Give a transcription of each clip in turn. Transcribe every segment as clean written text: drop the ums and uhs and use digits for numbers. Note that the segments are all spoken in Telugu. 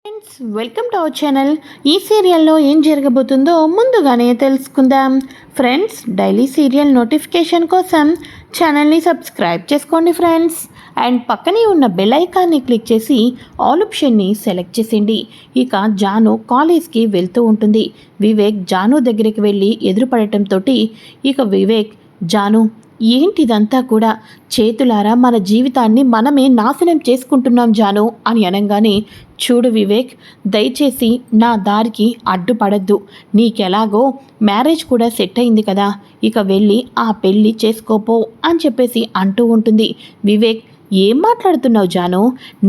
Friends, welcome to our channel. ఈ సీరియల్లో ఏం జరగబోతుందో ముందుగానే తెలుసుకుందాం. ఫ్రెండ్స్, డైలీ సీరియల్ నోటిఫికేషన్ కోసం ఛానల్ని సబ్స్క్రైబ్ చేసుకోండి ఫ్రెండ్స్. అండ్ పక్కనే ఉన్న బెల్ ఐకాన్ని క్లిక్ చేసి ఆల్ ఆప్షన్ని సెలెక్ట్ చేసేయండి. ఇక జాను కాలేజ్కి వెళ్తూ ఉంటుంది. వివేక్ జాను దగ్గరికి వెళ్ళి ఎదురుపడటంతో ఇక వివేక్, జాను ఏంటిదంతా కూడా చేతులారా మన జీవితాన్ని మనమే నాశనం చేసుకుంటున్నాం జాను అని అనగానే, చూడు వివేక్, దయచేసి నా దారికి అడ్డుపడద్దు. నీకెలాగో మ్యారేజ్ కూడా సెట్ అయింది కదా, ఇక వెళ్ళి ఆ పెళ్ళి చేసుకోపో అని చెప్పేసి అంటూ ఉంటుంది. వివేక్, ఏం మాట్లాడుతున్నావు జాను?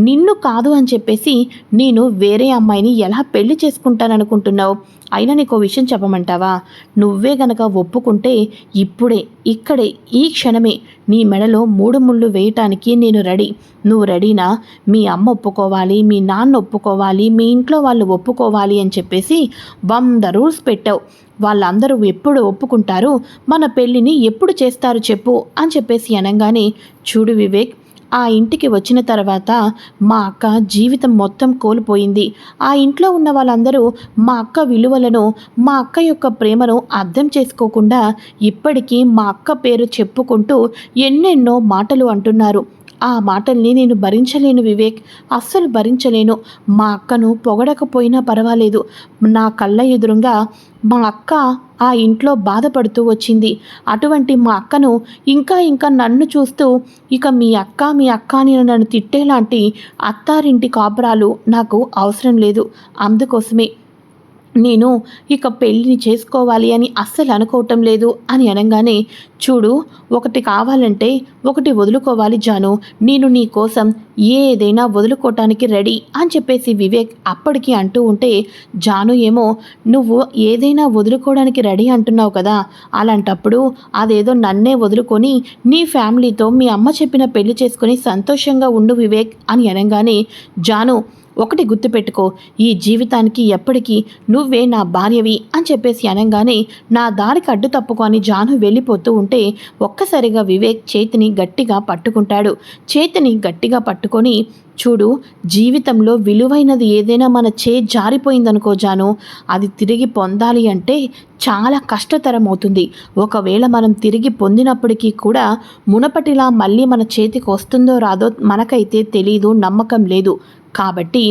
నిన్ను కాదు అని చెప్పేసి నేను వేరే అమ్మాయిని ఎలా పెళ్లి చేసుకుంటాననుకుంటున్నావు? అయినా నీకో విషయం చెప్పమంటావా? నువ్వే గనక ఒప్పుకుంటే ఇప్పుడే ఇక్కడే ఈ క్షణమే నీ మెడలో 3 ముళ్ళు వేయటానికి నేను రెడీ. నువ్వు రెడీనా? మీ అమ్మ ఒప్పుకోవాలి, మీ నాన్న ఒప్పుకోవాలి, మీ ఇంట్లో వాళ్ళు ఒప్పుకోవాలి అని చెప్పేసి 100 రూల్స్ పెట్టావు. వాళ్ళందరూ ఎప్పుడు ఒప్పుకుంటారు? మన పెళ్ళిని ఎప్పుడు చేస్తారు చెప్పు అని చెప్పేసి అనగానే, చూడు వివేక్, ఆ ఇంటికి వచ్చిన తర్వాత మా అక్క జీవితం మొత్తం కోల్పోయింది. ఆ ఇంట్లో ఉన్న వాళ్ళందరూ మా అక్క విలువలను, మా అక్క యొక్క ప్రేమను అర్థం చేసుకోకుండా ఇప్పటికీ మా అక్క పేరు చెప్పుకుంటూ ఎన్నెన్నో మాటలు అంటున్నారు. ఆ మాటల్ని నేను భరించలేను వివేక్, అస్సలు భరించలేను. మా అక్కను పొగడకపోయినా పర్వాలేదు, నా కళ్ళ ఎదురుగా మా అక్క ఆ ఇంట్లో బాధపడుతూ వచ్చింది. అటువంటి మా అక్కను ఇంకా నన్ను చూస్తూ ఇక మీ అక్క అని నన్ను తిట్టేలాంటి అత్తారింటి కాపురాలు నాకు అవసరం లేదు. అందుకోసమే నేను ఇక పెళ్ళిని చేసుకోవాలి అని అస్సలు అనుకోవటం లేదు అని అనగానే, చూడు, ఒకటి కావాలంటే ఒకటి వదులుకోవాలి జాను. నేను నీ కోసం ఏదైనా వదులుకోవటానికి రెడీ అని చెప్పేసి వివేక్ అప్పటికి అంటూ ఉంటే, జాను ఏమో, నువ్వు ఏదైనా వదులుకోవడానికి రెడీ అంటున్నావు కదా, అలాంటప్పుడు అదేదో నన్నే వదులుకొని నీ ఫ్యామిలీతో మీ అమ్మ చెప్పిన పెళ్లి చేసుకొని సంతోషంగా ఉండు వివేక్ అని అనగానే, జాను ఒకటి గుర్తుపెట్టుకో, ఈ జీవితానికి ఎప్పటికీ నువ్వే నా భార్యవి అని చెప్పేసి అనగానే, నా దారికి అడ్డు తప్పుకొని జాను వెళ్ళిపోతూ ఉంటే ఒక్కసారిగా వివేక్ చేతిని గట్టిగా పట్టుకుంటాడు. చేతిని గట్టిగా పట్టుకొని, చూడు, జీవితంలో విలువైనది ఏదైనా మన జారిపోయిందనుకో జాను, అది తిరిగి పొందాలి అంటే చాలా కష్టతరం అవుతుంది. ఒకవేళ మనం తిరిగి పొందినప్పటికీ కూడా మునపటిలా మళ్ళీ మన చేతికి వస్తుందో రాదో మనకైతే తెలీదు, నమ్మకం లేదు. కాబట్టి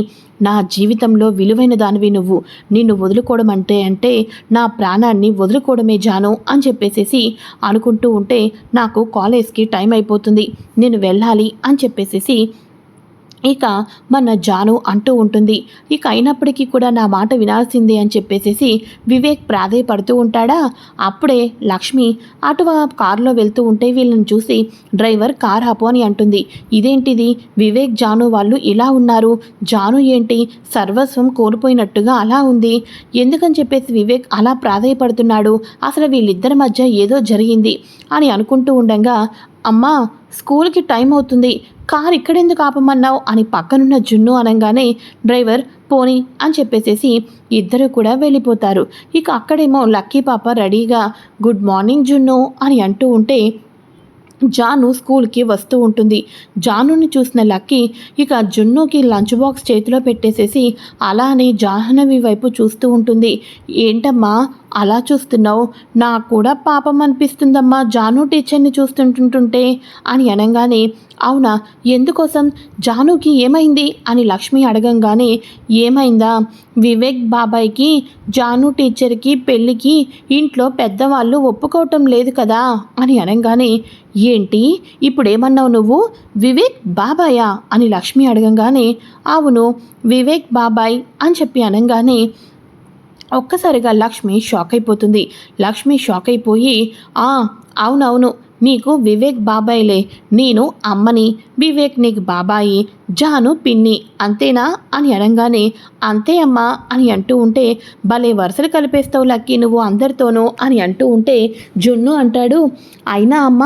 నా జీవితంలో విలువైన దానివి నువ్వు. నిన్ను వదులుకోవడం అంటే నా ప్రాణాన్ని వదులుకోవడమే జాను అని చెప్పేసేసి అనుకుంటూ ఉంటే, నాకు కాలేజ్కి టైం అయిపోతుంది, నేను వెళ్ళాలి అని చెప్పేసేసి ఇక మన జాను అంటూ ఉంటుంది. ఇక అయినప్పటికీ కూడా నా మాట వినాల్సిందే అని చెప్పేసేసి వివేక్ ప్రాధేయపడుతూ ఉంటాడా. అప్పుడే లక్ష్మి అటు కారులో వెళ్తూ ఉంటే వీళ్ళని చూసి, డ్రైవర్ కార్ ఆపు అని అంటుంది. ఇదేంటిది, వివేక్ జాను వాళ్ళు ఇలా ఉన్నారు, జాను ఏంటి సర్వస్వం కోల్పోయినట్టుగా అలా ఉంది, ఎందుకని చెప్పేసి వివేక్ అలా ప్రాధేయపడుతున్నాడు, అసలు వీళ్ళిద్దరి మధ్య ఏదో జరిగింది అని అనుకుంటూ ఉండగా, అమ్మా స్కూల్కి టైం అవుతుంది, కార్ ఇక్కడెందుకు ఆపమన్నావు అని పక్కనున్న జున్ను అనగానే, డ్రైవర్ పోనీ అని చెప్పేసేసి ఇద్దరు కూడా వెళ్ళిపోతారు. ఇక అక్కడేమో లక్కీ పాప రెడీగా గుడ్ మార్నింగ్ జున్ను అని అంటూ ఉంటే జాను స్కూల్కి వస్తూ ఉంటుంది. జానుని చూసిన లక్కీ ఇక జున్నుకి లంచ్ బాక్స్ చేతిలో పెట్టేసేసి అలానే జాహ్నవి వైపు చూస్తూ ఉంటుంది. ఏంటమ్మా అలా చూస్తున్నావు? నాకు కూడా పాపం అనిపిస్తుందమ్మా జాను టీచర్ని చూస్తుంటుంటే అని అనగానే, అవునా, ఎందుకోసం, జానుకి ఏమైంది అని లక్ష్మి అడగంగానే, ఏమైందా, వివేక్ బాబాయ్కి జాను టీచర్కి పెళ్ళికి ఇంట్లో పెద్దవాళ్ళు ఒప్పుకోవటం లేదు కదా అని అనగానే, ఏంటి ఇప్పుడేమన్నావు నువ్వు, వివేక్ బాబాయా అని లక్ష్మి అడగంగానే, అవును వివేక్ బాబాయ్ అని చెప్పి అనగానే ఒక్కసారిగా లక్ష్మి షాక్ అయిపోతుంది. లక్ష్మి షాక్ అయిపోయి, అవునవును, నీకు వివేక్ బాబాయిలే, నేను అమ్మని, వివేక్ నీకు బాబాయి, జాను పిన్ని, అంతేనా అని అనగానే, అంతే అమ్మా అని అంటూ ఉంటే, భలే వరుసలు కలిపేస్తావు లక్కీ నువ్వు అందరితోనూ అని అంటూ ఉంటే జున్ను అంటాడు, అయినా అమ్మ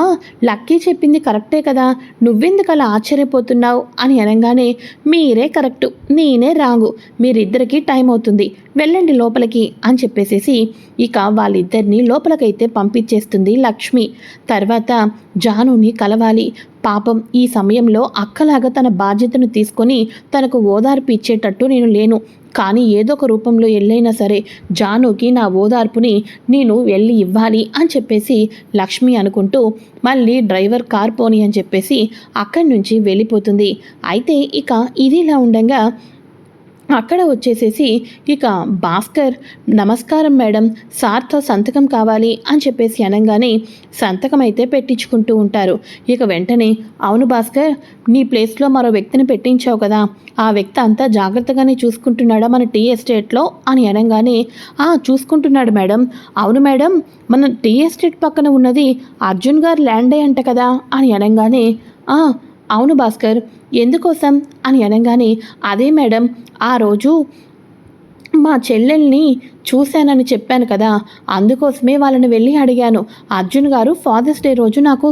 లక్కీ చెప్పింది కరెక్టే కదా, నువ్వెందుకు అలా ఆశ్చర్యపోతున్నావు అని అనగానే, మీరే కరెక్టు, నేనే రాంగు, మీరిద్దరికీ టైం అవుతుంది, వెళ్ళండి లోపలికి అని చెప్పేసేసి ఇక వాళ్ళిద్దరినీ లోపలికైతే పంపించేస్తుంది లక్ష్మి. తర్వాత తర్వాత జానుని కలవాలి. పాపం ఈ సమయంలో అక్కలాగా తన బాధ్యతను తీసుకొని తనకు ఓదార్పు ఇచ్చేటట్టు నేను లేను. కానీ ఏదో ఒక రూపంలో ఎల్లైనా సరే జానుకి నా ఓదార్పుని నేను వెళ్ళి ఇవ్వాలి అని చెప్పేసి లక్ష్మి అనుకుంటూ మళ్ళీ డ్రైవర్ కార్ పోని అని చెప్పేసి అక్కడి నుంచి వెళ్ళిపోతుంది. అయితే ఇక ఇదిలా ఉండగా అక్కడ వచ్చేసేసి ఇక భాస్కర్, నమస్కారం మేడం, సార్తో సంతకం కావాలి అని చెప్పేసి అనగానే సంతకం అయితే పెట్టించుకుంటూ ఉంటారు. ఇక వెంటనే అవును భాస్కర్, నీ ప్లేస్లో మరో వ్యక్తిని పెట్టించావు కదా, ఆ వ్యక్తి అంతా జాగ్రత్తగానే చూసుకుంటున్నాడా మన టీ ఎస్టేట్లో అని అనగానే చూసుకుంటున్నాడు మేడం. అవును మేడం, మన టీ ఎస్టేట్ పక్కన ఉన్నది అర్జున్ గారు ల్యాండే అంట కదా అని అనగానే అవును భాస్కర్, ఎందుకోసం అని అనగానే అదే మేడం, ఆ రోజు మా చెల్లెల్ని చూశానని చెప్పాను కదా, అందుకోసమే వాళ్ళని వెళ్ళి అడిగాను. అర్జున్ గారు ఫాదర్స్ డే రోజు నాకు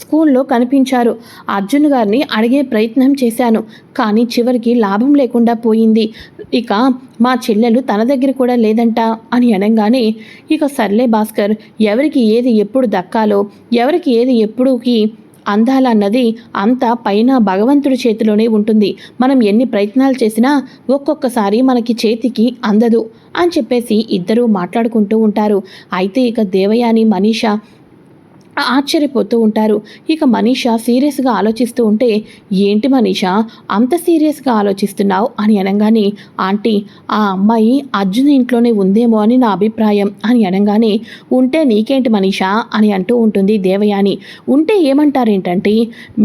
స్కూల్లో కనిపించారు. అర్జున్ గారిని అడిగే ప్రయత్నం చేశాను, కానీ చివరికి లాభం లేకుండా పోయింది. ఇక మా చెల్లెలు తన దగ్గర కూడా లేదంట అని అనగానే ఇక సర్లే భాస్కర్, ఎవరికి ఏది ఎప్పుడు దక్కాలో, ఎవరికి ఏది ఎప్పుడుకి అందాలన్నది అంతా పైన భగవంతుడి చేతిలోనే ఉంటుంది. మనం ఎన్ని ప్రయత్నాలు చేసినా ఒక్కొక్కసారి మనకి చేతికి అందదు అని చెప్పేసి ఇద్దరూ మాట్లాడుకుంటూ ఉంటారు. అయితే ఇక దేవయాని, మనీషా ఆశ్చర్యపోతూ ఉంటారు. ఇక మనీషా సీరియస్గా ఆలోచిస్తూ ఉంటే ఏంటి మనీషా అంత సీరియస్గా ఆలోచిస్తున్నావు అని అనగానే ఆంటీ, ఆ అమ్మాయి అర్జున్ ఇంట్లోనే ఉందేమో అని నా అభిప్రాయం అని అనగానే ఉంటే నీకేంటి మనీషా అని అంటూ ఉంటుంది దేవయాని. ఉంటే ఏమంటారేంటంటే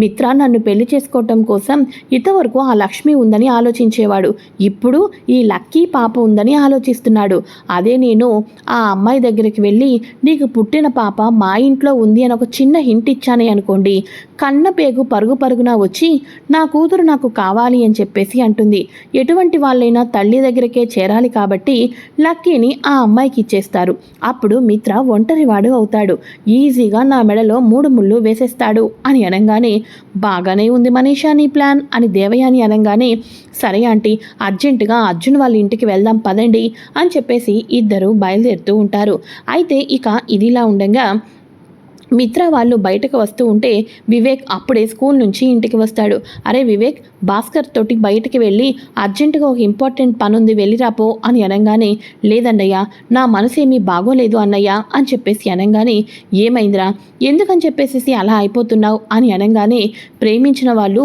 మిత్ర నన్ను పెళ్లి చేసుకోవటం కోసం ఇంతవరకు ఆ లక్ష్మి ఉందని ఆలోచించేవాడు, ఇప్పుడు ఈ లక్కీ పాప ఉందని ఆలోచిస్తున్నాడు. అదే నేను ఆ అమ్మాయి దగ్గరికి వెళ్ళి నీకు పుట్టిన పాప మా ఇంట్లో ఉంది అని ఒక చిన్న హింట్ ఇచ్చానే అనుకోండి, కన్న పేగు పరుగు పరుగున వచ్చి నా కూతురు నాకు కావాలి అని చెప్పేసి అంటుంది. ఎటువంటి వాళ్ళైనా తల్లి దగ్గరికే చేరాలి కాబట్టి లక్కీని ఆ అమ్మాయికి ఇచ్చేస్తారు. అప్పుడు మిత్ర ఒంటరివాడు అవుతాడు, ఈజీగా నా మెడలో 3 ముళ్ళు వేసేస్తాడు అని అనగానే బాగానే ఉంది మనీషా నీ ప్లాన్ అని దేవయాని అనగానే సరే ఆంటీ, అర్జెంటుగా అర్జున్ వాళ్ళ ఇంటికి వెళ్దాం పదండి అని చెప్పేసి ఇద్దరు బయలుదేరుతూ ఉంటారు. అయితే ఇక ఇదిలా ఉండగా మిత్ర వాళ్ళు బయటకు వస్తూ ఉంటే వివేక్ అప్పుడే స్కూల్ నుంచి ఇంటికి వస్తాడు. అరే వివేక్, భాస్కర్ తోటి బయటికి వెళ్ళి అర్జెంటుగా ఒక ఇంపార్టెంట్ పని ఉంది వెళ్ళిరాపో అని అనగానే లేదన్నయ్య, నా మనసు ఏమీ బాగోలేదు అన్నయ్య అని చెప్పేసి అనగానే ఏమైందిరా, ఎందుకని చెప్పేసి అలా అయిపోతున్నావు అని అనగానే ప్రేమించిన వాళ్ళు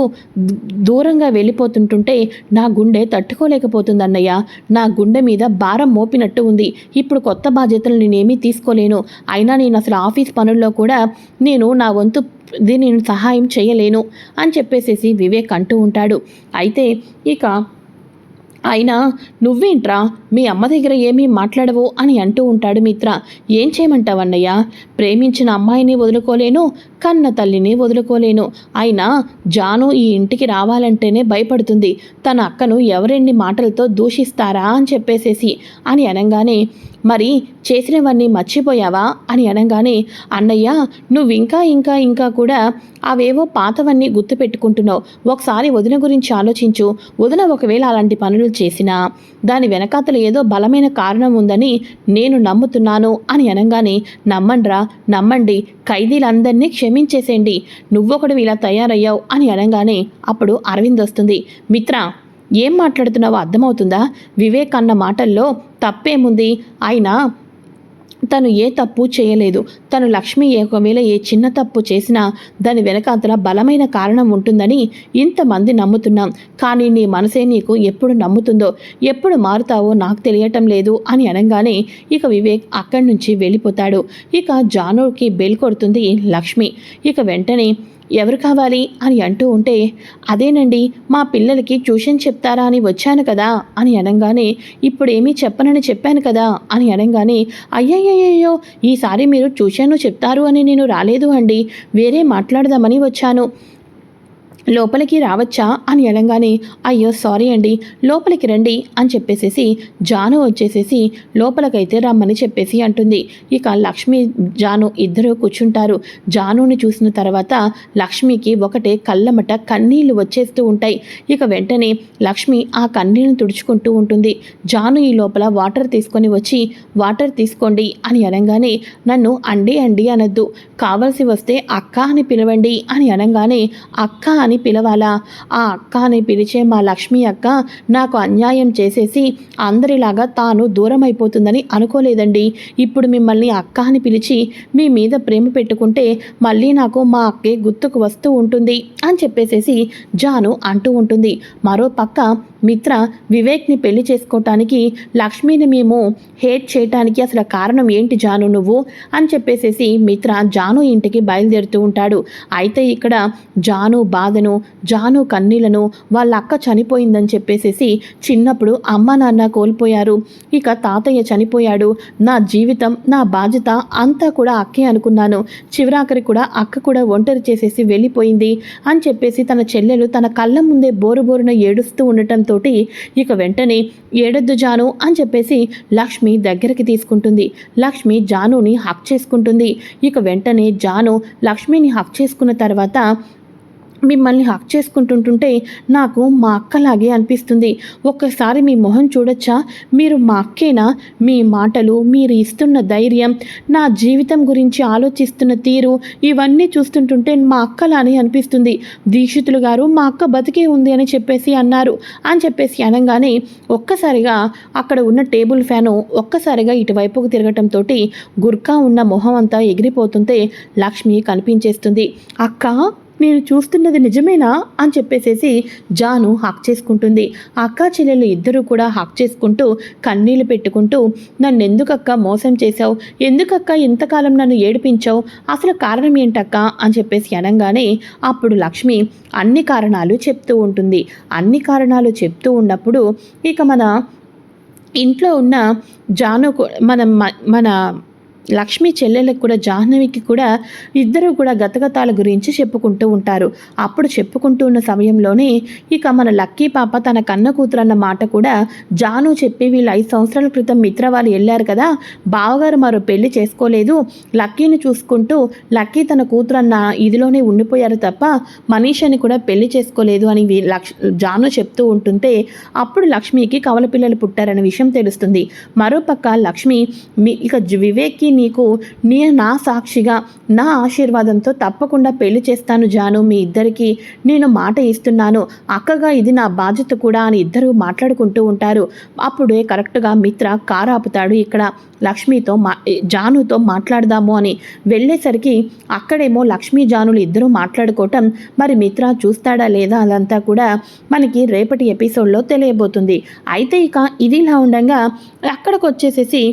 దూరంగా వెళ్ళిపోతుంటుంటే నా గుండె తట్టుకోలేకపోతుంది అన్నయ్య, నా గుండె మీద భారం మోపినట్టు ఉంది. ఇప్పుడు కొత్త బాధ్యతలు నేనేమీ తీసుకోలేను, అయినా నేను అసలు ఆఫీస్ పనుల్లో కూడా నేను నా వంతు దీన్ని సహాయం చేయలేను అని చెప్పేసేసి వివేక్ అంటూ ఉంటాడు. అయితే ఇక అయినా నువ్వేంట్రా మీ అమ్మ దగ్గర ఏమీ మాట్లాడవు అని అంటూ ఉంటాడు మిత్ర. ఏం చేయమంటావన్నయ్య, ప్రేమించిన అమ్మాయిని వదులుకోలేను, కన్న తల్లిని వదులుకోలేను. అయినా జాను ఈ ఇంటికి రావాలంటేనే భయపడుతుంది, తన అక్కను ఎవరెన్ని మాటలతో దూషిస్తారా అని చెప్పేసేసి అని అనగానే మరి చేసినవన్నీ మర్చిపోయావా అని అనగానే అన్నయ్య, నువ్వు ఇంకా కూడా అవేవో పాతవన్నీ గుర్తుపెట్టుకుంటున్నావు. ఒకసారి వదిన గురించి ఆలోచించు. వదిన ఒకవేళ అలాంటి పనులు చేసినా దాని వెనకాతలు ఏదో బలమైన కారణం ఉందని నేను నమ్ముతున్నాను అని అనగానే నమ్మండి, ఖైదీలందరినీ క్షమించేసేయండి, నువ్వొకడు ఇలా తయారయ్యావు అని అనగానే అప్పుడు అరవింద్ వస్తుంది. మిత్ర, ఏం మాట్లాడుతున్నావో అర్థమవుతుందా? వివేక్ అన్న మాటల్లో తప్పేముంది? అయినా తను ఏ తప్పు చేయలేదు. తను లక్ష్మి ఒకవేళ ఏ చిన్న తప్పు చేసినా దాని వెనకాతల బలమైన కారణం ఉంటుందని ఇంతమంది నమ్ముతున్నాం. కానీ నీ మనసే నీకు ఎప్పుడు నమ్ముతుందో, ఎప్పుడు మారుతావో నాకు తెలియటం లేదు అని అనగానే ఇక వివేక్ అక్కడి నుంచి వెళ్ళిపోతాడు. ఇక జానుకి బెల్ కొడుతుంది లక్ష్మి. ఇక వెంటనే ఎవరు కావాలి అని అంటూ ఉంటే అదేనండి, మా పిల్లలకి ట్యూషన్ చెప్తారా అని వచ్చాను కదా అని అనగానే ఇప్పుడేమీ చెప్పనని చెప్పాను కదా అని అనగానే అయ్యయ్యో, ఈసారి మీరు ట్యూషన్ చెప్తారు అని నేను రాలేదు అండి, వేరే మాట్లాడదామని వచ్చాను. లోపలికి రావచ్చా అని అనగానే అయ్యో సారీ అండి లోపలికి రండి అని చెప్పేసేసి జాను వచ్చేసేసి లోపలికైతే రమ్మని చెప్పేసి అంటుంది. ఇక లక్ష్మి జాను ఇద్దరు కూర్చుంటారు. జానుని చూసిన తర్వాత లక్ష్మికి ఒకటే కళ్ళమట కన్నీళ్లు వచ్చేస్తూ ఉంటాయి. ఇక వెంటనే లక్ష్మి ఆ కన్నీళ్లను తుడుచుకుంటూ ఉంటుంది. జాను ఈ లోపల వాటర్ తీసుకొని వచ్చి వాటర్ తీసుకోండి అని అనగానే నన్ను అండి అండి అనద్దు, కావలసి వస్తే అక్క అని పిలవండి అని అనగానే అక్క అని పిలవాలా? ఆ అక్క అని పిలిచే మా లక్ష్మి అక్క నాకు అన్యాయం చేసేసి అందరిలాగా తాను దూరం అయిపోతుందని అనుకోలేదండి. ఇప్పుడు మిమ్మల్ని అక్క అని పిలిచి మీ మీద ప్రేమ పెట్టుకుంటే మళ్ళీ నాకు మా అక్కే గుర్తుకు వస్తూ ఉంటుంది అని చెప్పేసేసి జాను అంటూ ఉంటుంది. మరో పక్క మిత్ర వివేక్ని పెళ్లి చేసుకోవటానికి లక్ష్మిని మేము హేట్ చేయటానికి అసలు కారణం ఏంటి జాను నువ్వు అని చెప్పేసేసి మిత్ర జాను ఇంటికి బయలుదేరుతూ ఉంటాడు. అయితే ఇక్కడ జాను బాధను జాను కన్నీళ్లను వాళ్ళ అక్క చనిపోయిందని చెప్పేసేసి చిన్నప్పుడు అమ్మ నాన్న కోల్పోయారు, ఇక తాతయ్య చనిపోయాడు, నా జీవితం నా బాధ్యత అంతా కూడా అక్కే అనుకున్నాను, చివరాఖరి కూడా అక్క కూడా ఒంటరి చేసేసి వెళ్ళిపోయింది అని చెప్పేసి తన చెల్లెలు తన కళ్ళ ముందే బోరుబోరున ఏడుస్తూ ఉండటంతో ఇక వెంటనే ఏడొద్దు జాను అని చెప్పేసి లక్ష్మి దగ్గరికి తీసుకుంటుంది. లక్ష్మి జానుని హక్ చేసుకుంటుంది. ఇక వెంటనే జాను లక్ష్మిని హక్ చేసుకున్న తర్వాత మిమ్మల్ని హక్ చేసుకుంటుంటుంటే నాకు మా అక్కలాగే అనిపిస్తుంది, ఒక్కసారి మీ మొహం చూడొచ్చా, మీరు మా అక్కేనా, మీ మాటలు మీరు ఇస్తున్న ధైర్యం నా జీవితం గురించి ఆలోచిస్తున్న తీరు ఇవన్నీ చూస్తుంటుంటే మా అక్కలానే అనిపిస్తుంది, దీక్షితులు గారు మా అక్క బతికే ఉంది అని చెప్పేసి అన్నారు అని చెప్పేసి అనగానే ఒక్కసారిగా అక్కడ ఉన్న టేబుల్ ఫ్యాను ఒక్కసారిగా ఇటువైపుకు తిరగటంతో గుర్కా ఉన్న మొహం అంతా ఎగిరిపోతుంటే లక్ష్మి కనిపించేస్తుంది. అక్క నేను చూస్తున్నది నిజమేనా అని చెప్పేసేసి జాను హక్ చేసుకుంటుంది. అక్క చెల్లెలు ఇద్దరూ కూడా హక్ చేసుకుంటూ కన్నీళ్లు పెట్టుకుంటూ నన్నెందుకక్క మోసం చేశావు, ఎందుకక్క ఇంతకాలం నన్ను ఏడిపించావు, అసలు కారణం ఏంటక్క అని చెప్పేసి అనగానే అప్పుడు లక్ష్మి అన్ని కారణాలు చెప్తూ ఉంటుంది. అన్ని కారణాలు చెప్తూ ఉన్నప్పుడు ఇక మన ఇంట్లో ఉన్న జాను మన లక్ష్మి చెల్లెలకు కూడా జాహ్నవికి కూడా ఇద్దరు కూడా గతగతాల గురించి చెప్పుకుంటూ ఉంటారు. అప్పుడు చెప్పుకుంటూ ఉన్న సమయంలోనే ఇక మన లక్కీ పాప తన కన్న కూతురు అన్న మాట కూడా జాను చెప్పి వీళ్ళు 5 సంవత్సరాల క్రితం మిత్ర వాళ్ళు వెళ్ళారు కదా, బావగారు మరో పెళ్లి చేసుకోలేదు, లక్కీని చూసుకుంటూ లక్కీ తన కూతురు అన్న ఇదిలోనే ఉండిపోయారు తప్ప మనీషని కూడా పెళ్లి చేసుకోలేదు అని జాను చెప్తూ ఉంటుంటే అప్పుడు లక్ష్మికి కవల పిల్లలు పుట్టారనే విషయం తెలుస్తుంది. మరోపక్క లక్ష్మి ఇక వివేక్కి నీకు నా సాక్షిగా నా ఆశీర్వాదంతో తప్పకుండా పెళ్లి చేస్తాను జాను, మీ ఇద్దరికి నేను మాట ఇస్తున్నాను, అక్కగా ఇది నా బాధ్యత కూడా అని ఇద్దరు మాట్లాడుకుంటూ ఉంటారు. అప్పుడే కరెక్ట్గా మిత్ర కారు ఆపుతాడు. ఇక్కడ లక్ష్మితో జానుతో మాట్లాడదాము అని వెళ్ళేసరికి అక్కడేమో లక్ష్మీ జానులు ఇద్దరూ మాట్లాడుకోవటం మరి మిత్ర చూస్తాడా లేదా అదంతా కూడా మనకి రేపటి ఎపిసోడ్లో తెలియబోతుంది. అయితే ఇక ఇదిలా ఉండగా అక్కడికి వచ్చేసేసి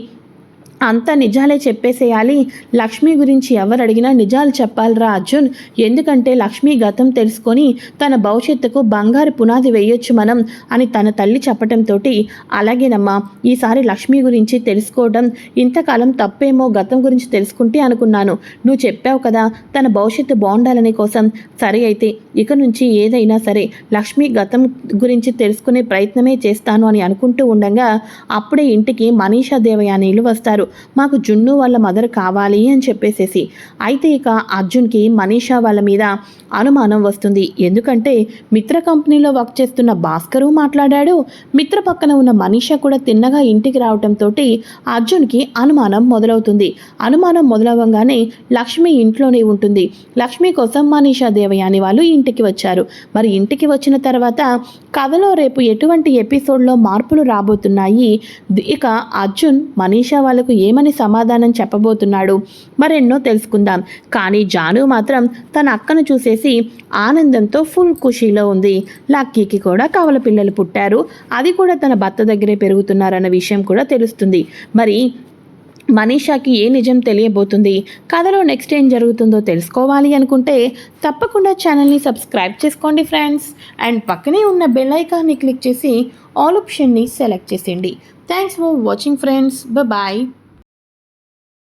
అంతా నిజాలే చెప్పేసేయాలి, లక్ష్మి గురించి ఎవరు అడిగినా నిజాలు చెప్పాలిరా అర్జున్, ఎందుకంటే లక్ష్మి గతం తెలుసుకొని తన భవిష్యత్తుకు బంగారు పునాది వేయొచ్చు మనం అని తన తల్లి చెప్పటంతో అలాగేనమ్మా ఈసారి లక్ష్మి గురించి తెలుసుకోవడం ఇంతకాలం తప్పేమో, గతం గురించి తెలుసుకుంటే అనుకున్నాను, నువ్వు చెప్పావు కదా తన భవిష్యత్తు బాగుండాలని కోసం, సరే అయితే ఇక నుంచి ఏదైనా సరే లక్ష్మి గతం గురించి తెలుసుకునే ప్రయత్నమే చేస్తాను అని అనుకుంటూ ఉండగా అప్పుడే ఇంటికి మనీషా దేవయానీలు వస్తారు. మాకు జున్ను వాళ్ళ మదర్ కావాలి అని చెప్పేసేసి. అయితే ఇక అర్జున్కి మనీషా వాళ్ళ మీద అనుమానం వస్తుంది. ఎందుకంటే మిత్ర కంపెనీలో వర్క్ చేస్తున్న భాస్కరు మాట్లాడాడు, మిత్ర పక్కన ఉన్న మనీషా కూడా తిన్నగా ఇంటికి రావటంతో అర్జున్కి అనుమానం మొదలవుతుంది. అనుమానం మొదలవగానే లక్ష్మి ఇంట్లోనే ఉంటుంది. లక్ష్మి కోసం మనీషా దేవయాని వాళ్ళు ఇంటికి వచ్చారు. మరి ఇంటికి వచ్చిన తర్వాత కథలో రేపు ఎటువంటి ఎపిసోడ్లో మార్పులు రాబోతున్నాయి, ఇక అర్జున్ మనీషా వాళ్ళకు ఏమని సమాధానం చెప్పబోతున్నాడు మరెన్నో తెలుసుకుందాం. కానీ జాను మాత్రం తన అక్కను చూసేసి ఆనందంతో ఫుల్ ఖుషీలో ఉంది. లక్కీకి కూడా కవల పిల్లలు పుట్టారు, అది కూడా తన భర్త దగ్గరే పెరుగుతున్నారన్న విషయం కూడా తెలుస్తుంది. మరి మనీషాకి ఏ నిజం తెలియబోతుంది, కథలో నెక్స్ట్ ఏం జరుగుతుందో తెలుసుకోవాలి అనుకుంటే తప్పకుండా ఛానల్ని సబ్స్క్రైబ్ చేసుకోండి ఫ్రెండ్స్. అండ్ పక్కనే ఉన్న బెల్ ఐకాన్ని క్లిక్ చేసి ఆల్ ఆప్షన్ని సెలెక్ట్ చేసేయండి. Thanks for watching friends, bye.